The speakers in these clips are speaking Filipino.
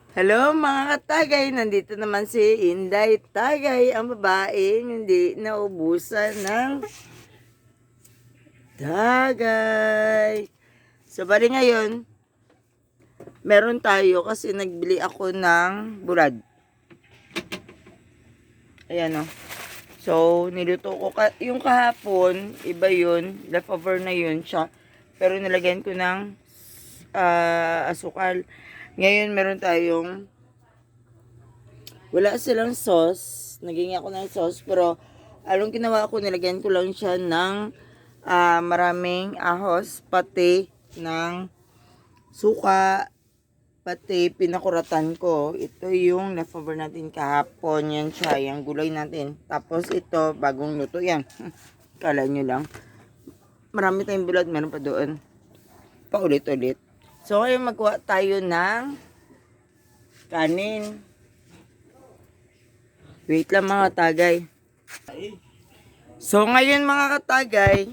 Hello mga katagay, nandito naman si Inday Tagay, ang babaeng hindi naubusan ng tagay. So bali ngayon, meron tayo kasi nagbili ako ng bulad. Ayan o. So niluto ko, yung kahapon, iba yun, leftover na yun siya. Pero nilagyan ko ng asukal. Ngayon meron tayong wala silang sauce. Naging ako ng sauce. Pero, anong ginawa ko, nilagyan ko lang siya ng maraming ahos, pati ng suka, pati pinakuratan ko. Ito yung leftover natin kahapon. Yan siya, yung gulay natin. Tapos ito, bagong luto yan. Kala nyo lang. Marami tayong bulad, meron pa doon. Paulit-ulit. So, ngayon magkuha tayo ng kanin. Wait lang mga tagay. So ngayon mga katagay,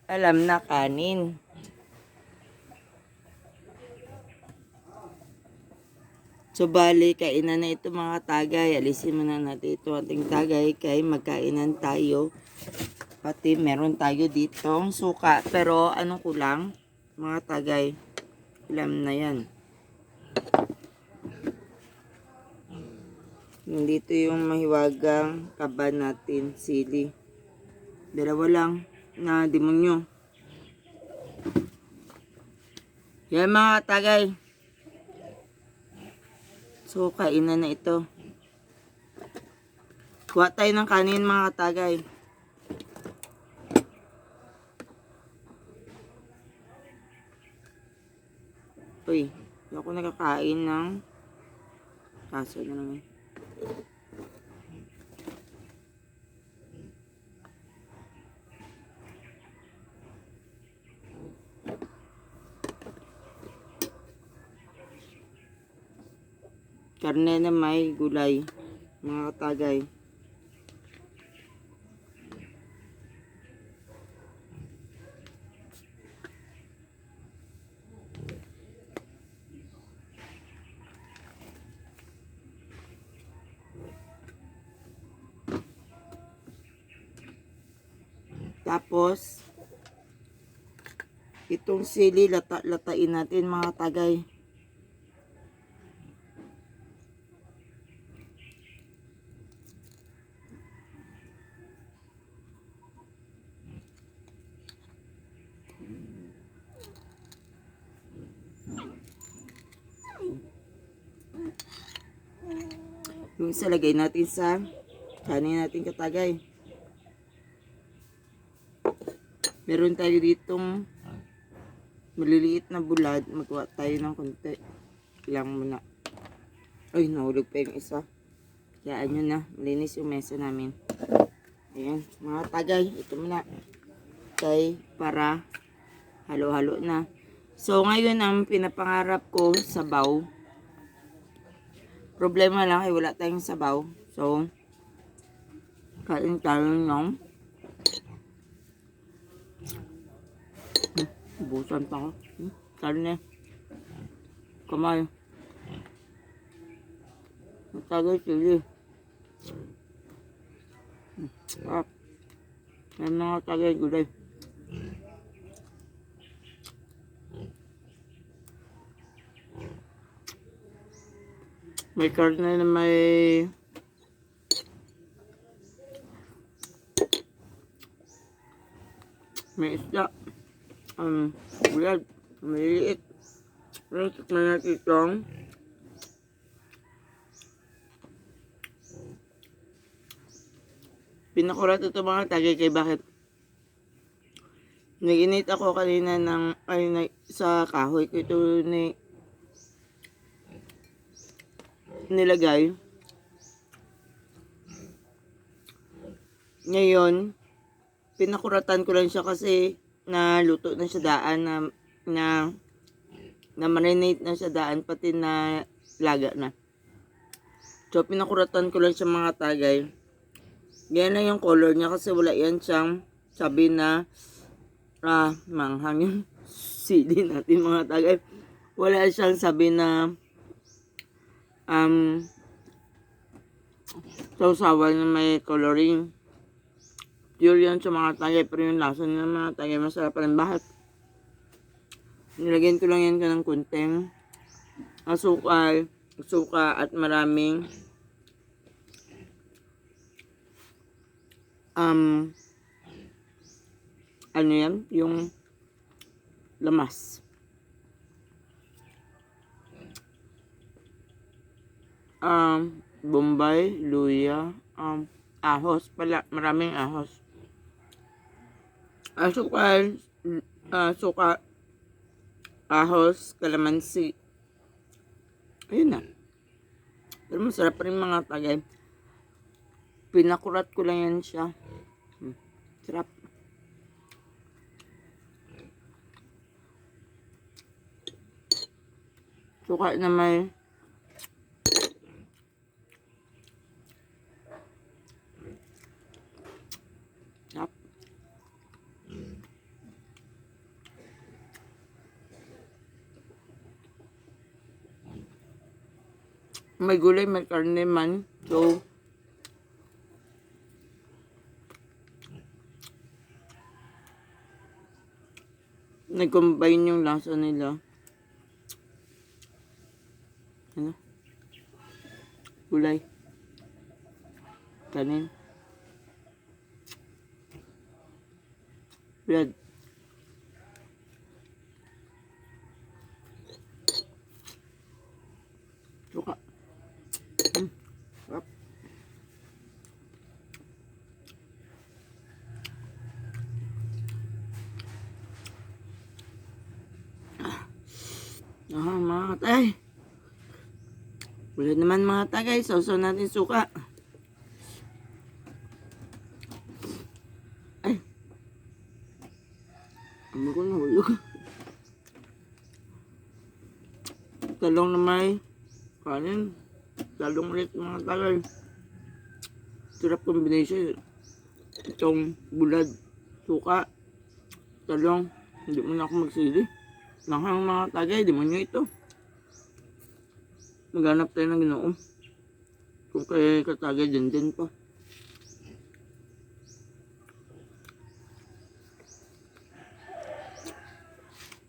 alam na kanin. So bali, kainan na ito mga tagay. Alisin muna natin ito ating tagay kay magkainan tayo. Pati meron tayo ditong suka. Pero anong kulang mga tagay? Alam na yan. Nandito yung mahiwagang kaba natin, sili. Dalawa lang na demonyo. Yan mga tagay. So, kainan na ito. Kuha tayo ng kanin mga tagay. Uy, hindi ako nakakain ng kaso na naman. Karne na may gulay, mga katagay. Tapos, itong sili, latain natin mga tagay. Yung isa lagay natin sa kanin natin katagay. Meron tayo ditong maliliit na bulad. Magkuha tayo ng konti. Lang muna. Ay, nahulog pa yung isa. Kayaan nyo na. Malinis yung mesa namin. Ayan, mga tagay. Ito muna. Okay, para halo-halo na. So, ngayon ang pinapangarap ko, sabaw. Problema lang ay wala tayong sabaw. So, kain tayo ng busan pa ako. Karne. Kamay. Matagay sili. Sarap. May mga tagay gulay. May karne na may isda. Bulad. Maliliit. Pero tikman natin itong pinakurat ito mga tagay kay bakit nag-init ako kanina sa kahoy ko ito nilagay. Ngayon, pinakuratan ko lang siya kasi naluto na siya daan na marinate na siya daan pati na laga na. So, pinakuratan ko lang siya mga tagay. Ganyan na yung color niya kasi wala yan siyang sabi na manghang yung sili natin mga tagay. wala siyang sabi na sausawan na may coloring. Pure yan sa mga tagay, pero yung lasa ng mga tagay masarap pa rin. Bakit? Nilagyan ko lang yan ng kunting asukal, suka at maraming ano yan? Yung lamas. Bombay, luya, ahos pala, maraming ahos. Asukal, suka, ahos, kalamansi. Ayun na. Pero masarap pa rin mga tagay. Pinakurat ko lang yan siya. Sarap. Suka na may sarap. May gulay, may karne man. So, nag-combine yung lasa nila. Ano? Gulay. Kanin. Bread. Suka. Sarap. Mga tay. Wala naman mga tagay. Sausaw natin suka. Ay. Ano ko nahulog. Talong na may kanin. Talong ulit mga tagay. Sarap combination. Itong bulad, suka, talong. Hindi mo na ako magsili. Langhang mga tagay, di mo nyo ito. Maghanap tayo ng Ginoo. Kung kay katagay din pa.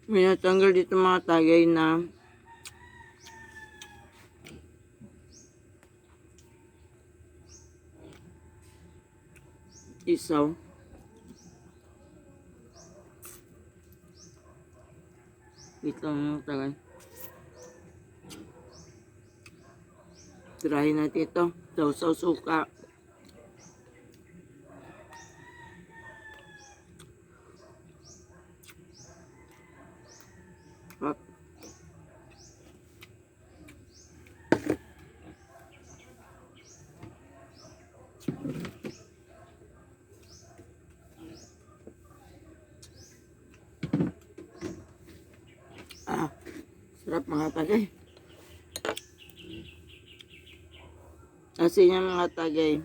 May natanggal dito mga tagay na isaw. Dito mga tagay. Tirahin natin ito. Sausaw suka. Hop. Sarap mga tagay. Asin yung mga tagay.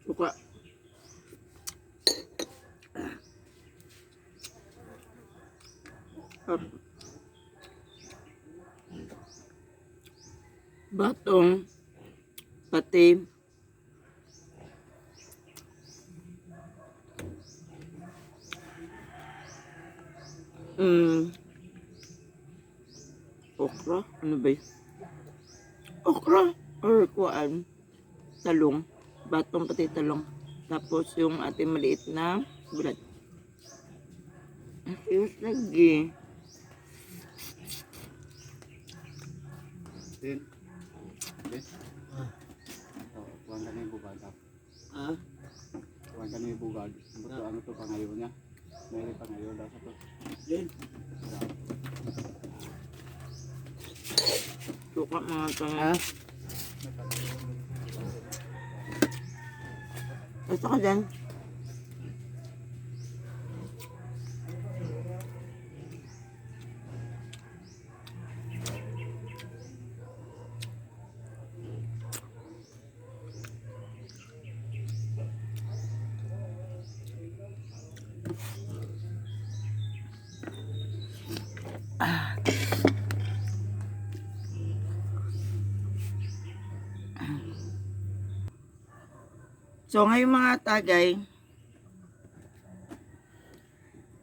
Suka. Batong pati okra, ano ba yun? Okra or kuan, talong, batong pati talong, tapos yung ating maliit na bulad. Ayos lagi. Din. Kuwan kami bugad. Kuwan kami bugad. Buto ano to pangayo niya. May pangayo daw sa to. Din. Suka mga tagay. Ito ka dyan. So ngayon mga tagay,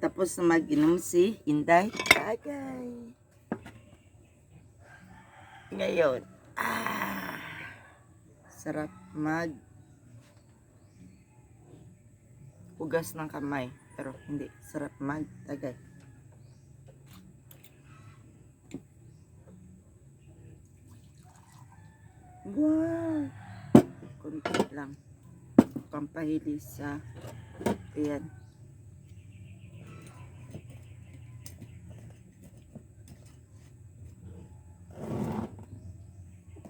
tapos na mag-inom si Inday. Tagay. Ngayon, sarap mag hugas ng kamay. Pero hindi, sarap mag tagay. Wow! Kunti lang. Pampahili sa ayan.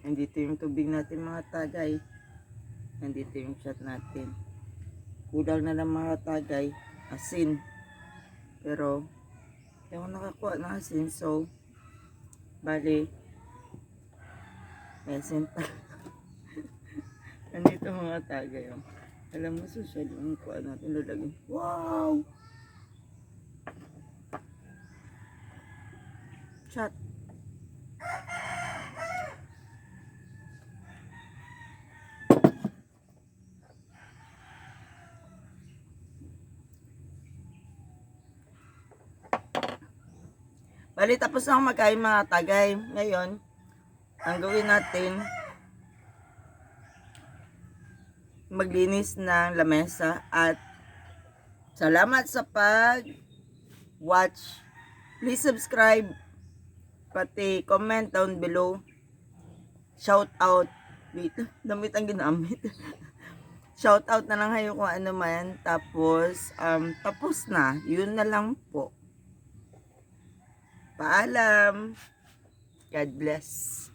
Nandito yung tubig natin mga tagay. Nandito yung shot natin. Kulang na lang mga tagay. Asin. Pero, hindi ako nakakuha ng asin. So, bali, may asin pa. Nandito mga tagay. Oh. Alam mo, social yung kuha natin lalagyan. Wow! Shot. Bali, tapos na ako magkain mga tagay. Ngayon, ang gawin natin, maglinis ng lamesa at salamat sa pag-watch. Please subscribe, pati comment down below. Shout out. Wait, damit ang ginamit. Shout out na lang kayo kung ano man. Tapos, tapos na. Yun na lang po. Paalam. God bless.